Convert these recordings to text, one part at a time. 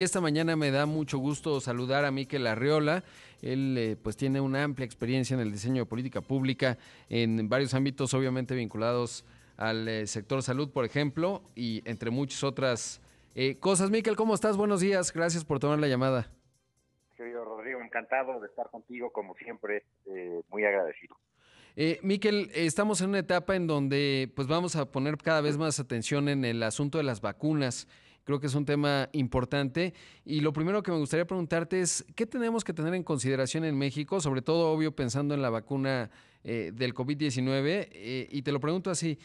Esta mañana me da mucho gusto saludar a Mikel Arriola. Él pues tiene una amplia experiencia en el diseño de política pública en varios ámbitos, obviamente vinculados al sector salud, por ejemplo, y entre muchas otras cosas. Mikel, ¿cómo estás? Buenos días. Gracias por tomar la llamada. Querido Rodrigo, encantado de estar contigo, como siempre, muy agradecido. Mikel, estamos en una etapa en donde pues vamos a poner cada vez más atención en el asunto de las vacunas. Creo que es un tema importante y lo primero que me gustaría preguntarte es ¿qué tenemos que tener en consideración en México? Sobre todo, obvio, pensando en la vacuna del COVID-19 y te lo pregunto así,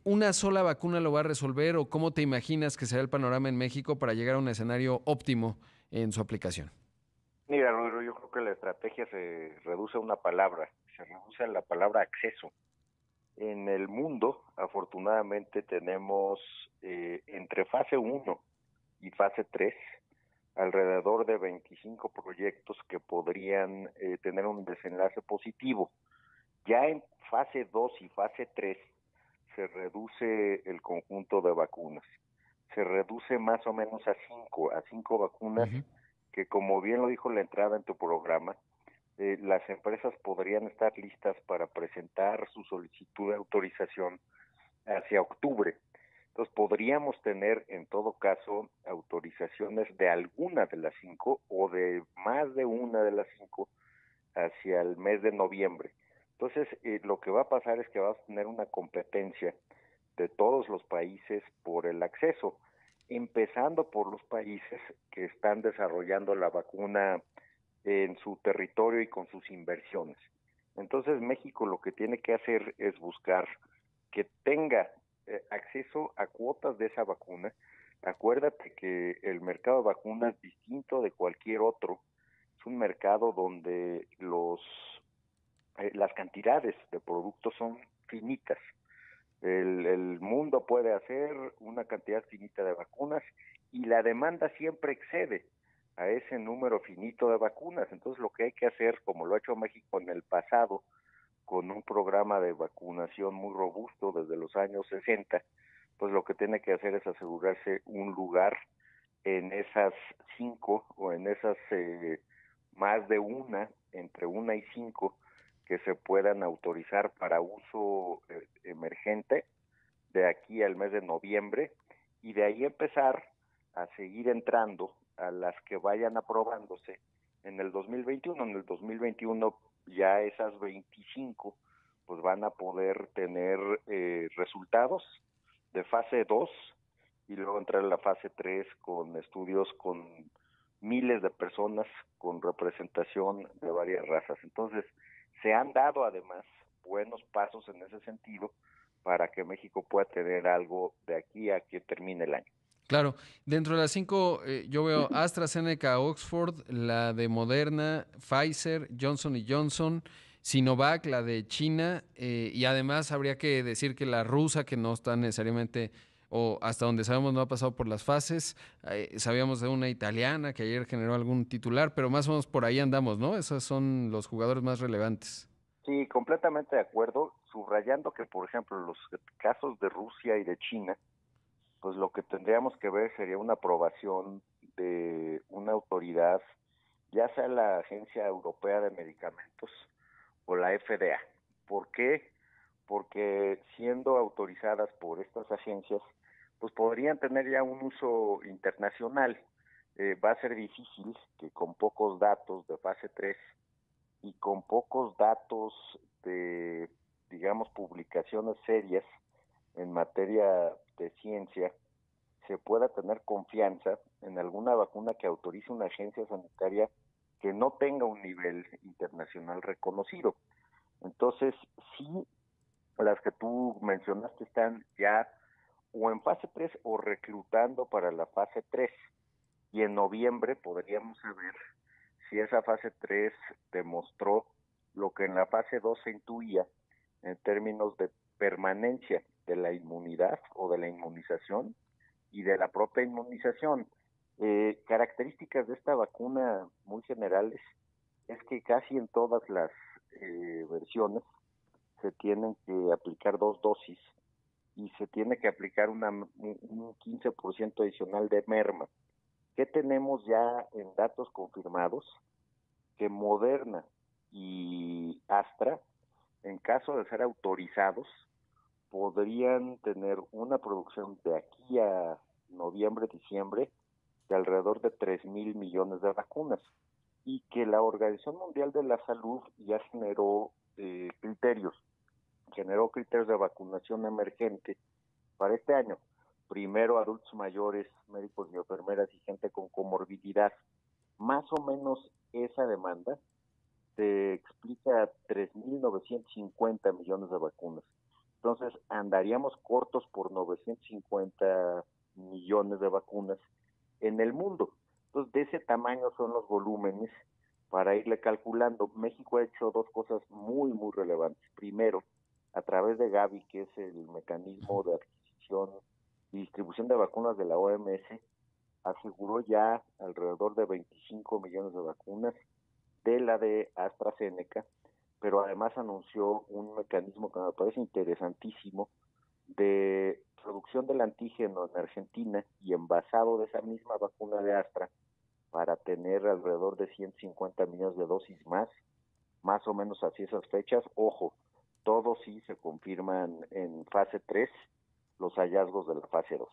¿una sola vacuna lo va a resolver o cómo te imaginas que será el panorama en México para llegar a un escenario óptimo en su aplicación? Mira, Rodrigo, yo creo que la estrategia se reduce a una palabra, se reduce a la palabra acceso. En el mundo, afortunadamente, tenemos entre fase uno y fase 3 alrededor de 25 proyectos que podrían tener un desenlace positivo. Ya en fase 2 y fase 3 se reduce el conjunto de vacunas. Se reduce más o menos a cinco vacunas Ujú. que, como bien lo dijo la entrada en tu programa, las empresas podrían estar listas para presentar su solicitud de autorización hacia octubre. Entonces podríamos tener en todo caso autorizaciones de alguna de las cinco o de más de una de las cinco hacia el mes de noviembre. Entonces, lo que va a pasar es que vas a tener una competencia de todos los países por el acceso, empezando por los países que están desarrollando la vacuna en su territorio y con sus inversiones. Entonces, México lo que tiene que hacer es buscar que tenga acceso a cuotas de esa vacuna. Acuérdate que el mercado de vacunas, distinto de cualquier otro, es un mercado donde las cantidades de productos son finitas. El mundo puede hacer una cantidad finita de vacunas y la demanda siempre excede a ese número finito de vacunas. Entonces lo que hay que hacer, como lo ha hecho México en el pasado, con un programa de vacunación muy robusto desde los años 60, pues lo que tiene que hacer es asegurarse un lugar en esas cinco o en esas más de una, entre una y cinco, que se puedan autorizar para uso emergente de aquí al mes de noviembre y de ahí empezar a seguir entrando a las que vayan aprobándose en el 2021. En el 2021 ya esas 25 pues van a poder tener resultados de fase 2 y luego entrar en la fase 3 con estudios con miles de personas con representación de varias razas. Entonces, se han dado además buenos pasos en ese sentido para que México pueda tener algo de aquí a que termine el año. Claro, dentro de las cinco yo veo AstraZeneca, Oxford, la de Moderna, Pfizer, Johnson y Johnson, Sinovac, la de China, y además habría que decir que la rusa, que no está necesariamente, o hasta donde sabemos no ha pasado por las fases, sabíamos de una italiana que ayer generó algún titular, pero más o menos por ahí andamos, ¿no? Esos son los jugadores más relevantes. Sí, completamente de acuerdo, subrayando que, por ejemplo, los casos de Rusia y de China, pues lo que tendríamos que ver sería una aprobación de una autoridad, ya sea la Agencia Europea de Medicamentos o la FDA. ¿Por qué? Porque siendo autorizadas por estas agencias, pues podrían tener ya un uso internacional. Va a ser difícil que con pocos datos de fase 3 y con pocos datos de, digamos, publicaciones serias en materia de ciencia, se pueda tener confianza en alguna vacuna que autorice una agencia sanitaria que no tenga un nivel internacional reconocido. Entonces, sí, las que tú mencionaste están ya o en fase 3 o reclutando para la fase 3 y en noviembre podríamos saber si esa fase 3 demostró lo que en la fase 2 se intuía en términos de permanencia de la inmunidad o de la inmunización y de la propia inmunización. Características de esta vacuna muy generales es que casi en todas las versiones se tienen que aplicar dos dosis y se tiene que aplicar un 15% adicional de merma. ¿Qué tenemos ya en datos confirmados? Que Moderna y Astra, en caso de ser autorizados, podrían tener una producción de aquí a noviembre, diciembre, de alrededor de 3,000 millones de vacunas, y que la Organización Mundial de la Salud ya generó criterios de vacunación emergente para este año. Primero, adultos mayores, médicos y enfermeras y gente con comorbilidad. Más o menos esa demanda se explica 3,950 millones de vacunas. Entonces, andaríamos cortos por 950 millones de vacunas en el mundo. Entonces, de ese tamaño son los volúmenes para irle calculando. México ha hecho dos cosas muy, muy relevantes. Primero, a través de Gavi, que es el mecanismo de adquisición y distribución de vacunas de la OMS, aseguró ya alrededor de 25 millones de vacunas de la de AstraZeneca, pero además anunció un mecanismo que me parece interesantísimo de producción del antígeno en Argentina y envasado de esa misma vacuna de Astra para tener alrededor de 150 millones de dosis más o menos así esas fechas. Ojo, todos sí se confirman en fase 3 los hallazgos de la fase 2.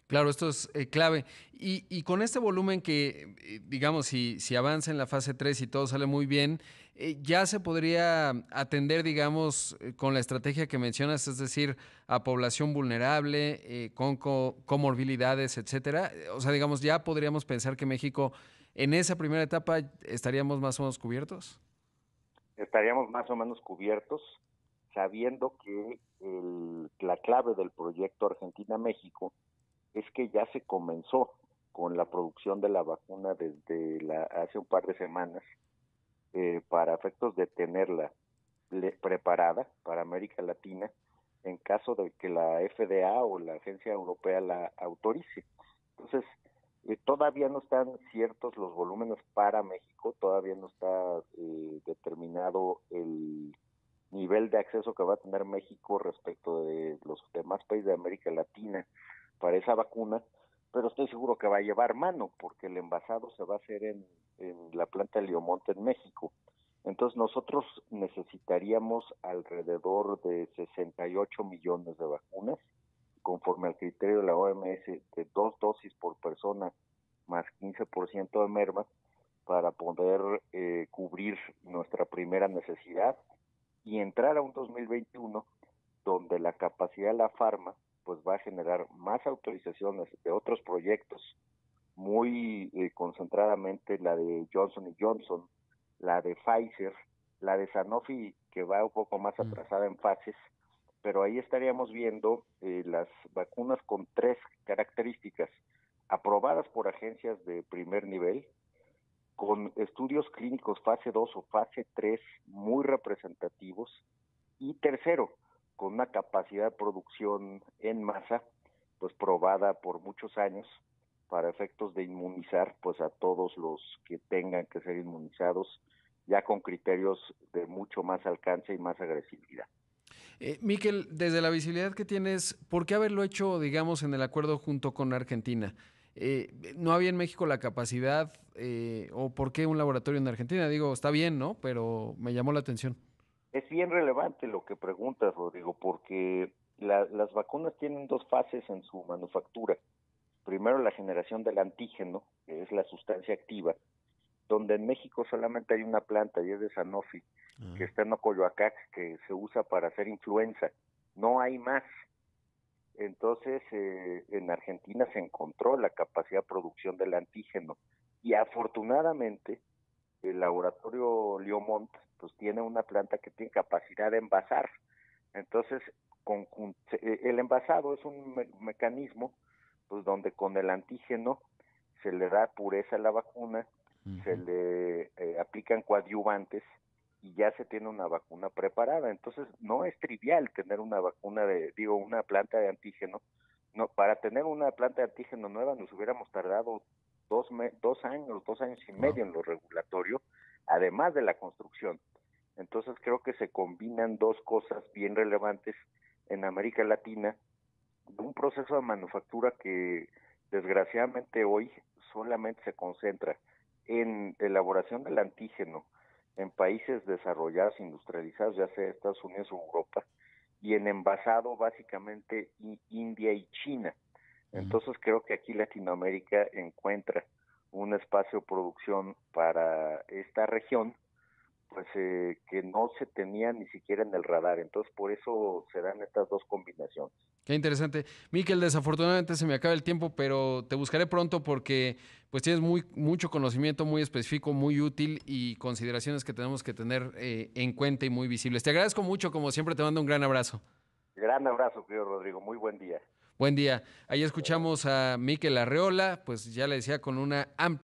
Claro, esto es clave. Y con este volumen que, digamos, si avanza en la fase 3 y todo sale muy bien, ya se podría atender, digamos, con la estrategia que mencionas, es decir, a población vulnerable, con comorbilidades, etcétera. O sea, digamos, ya podríamos pensar que México en esa primera etapa estaríamos más o menos cubiertos. Estaríamos más o menos cubiertos, sabiendo que la clave del proyecto Argentina-México es que ya se comenzó con la producción de la vacuna desde hace un par de semanas, para efectos de tenerla preparada para América Latina en caso de que la FDA o la Agencia Europea la autorice. Entonces, todavía no están ciertos los volúmenes para México, todavía no está determinado el nivel de acceso que va a tener México respecto de los demás países de América Latina para esa vacuna, pero estoy seguro que va a llevar mano, porque el envasado se va a hacer en la planta de Leomonte en México. Entonces nosotros necesitaríamos alrededor de 68 millones de vacunas, conforme al criterio de la OMS, de 2 dosis por persona más 15% de merma, para poder cubrir nuestra primera necesidad y entrar a un 2021 donde la capacidad de la farma pues va a generar más autorizaciones de otros proyectos, muy concentradamente la de Johnson Johnson, la de Pfizer, la de Sanofi, que va un poco más atrasada en fases, pero ahí estaríamos viendo las vacunas con 3 características: aprobadas por agencias de primer nivel, con estudios clínicos fase 2 o fase 3 muy representativos, y tercero, con una capacidad de producción en masa, pues probada por muchos años para efectos de inmunizar pues a todos los que tengan que ser inmunizados, ya con criterios de mucho más alcance y más agresividad. Miquel, desde la visibilidad que tienes, ¿por qué haberlo hecho, digamos, en el acuerdo junto con Argentina? ¿No había en México la capacidad o por qué un laboratorio en Argentina? Digo, está bien, ¿no? Pero me llamó la atención. Es bien relevante lo que preguntas, Rodrigo, porque las vacunas tienen 2 fases en su manufactura. Primero, la generación del antígeno, que es la sustancia activa, donde en México solamente hay una planta, y es de Sanofi, que está en Ocoyoacac, que se usa para hacer influenza. No hay más. Entonces, en Argentina se encontró la capacidad de producción del antígeno, y afortunadamente el laboratorio Leomont pues tiene una planta que tiene capacidad de envasar. Entonces, el envasado es un mecanismo pues donde con el antígeno se le da pureza a la vacuna, se le aplican coadyuvantes y ya se tiene una vacuna preparada. Entonces, no es trivial tener una una planta de antígeno. No, para tener una planta de antígeno nueva nos hubiéramos tardado 2 años y medio en lo regulatorio, además de la construcción. Entonces creo que se combinan dos cosas bien relevantes en América Latina, de un proceso de manufactura que Desgraciadamente hoy solamente se concentra en elaboración del antígeno en países desarrollados, industrializados, ya sea Estados Unidos o Europa, y en envasado básicamente India y China. Entonces creo que aquí Latinoamérica encuentra un espacio de producción para esta región, pues que no se tenía ni siquiera en el radar. Entonces por eso se dan estas dos combinaciones. Qué interesante. Miquel, desafortunadamente se me acaba el tiempo, pero te buscaré pronto porque pues tienes mucho conocimiento muy específico, muy útil y consideraciones que tenemos que tener en cuenta y muy visibles. Te agradezco mucho, como siempre te mando un gran abrazo. Gran abrazo, querido Rodrigo. Muy buen día. Buen día. Ahí escuchamos a Miquel Arreola, pues ya le decía, con una amplia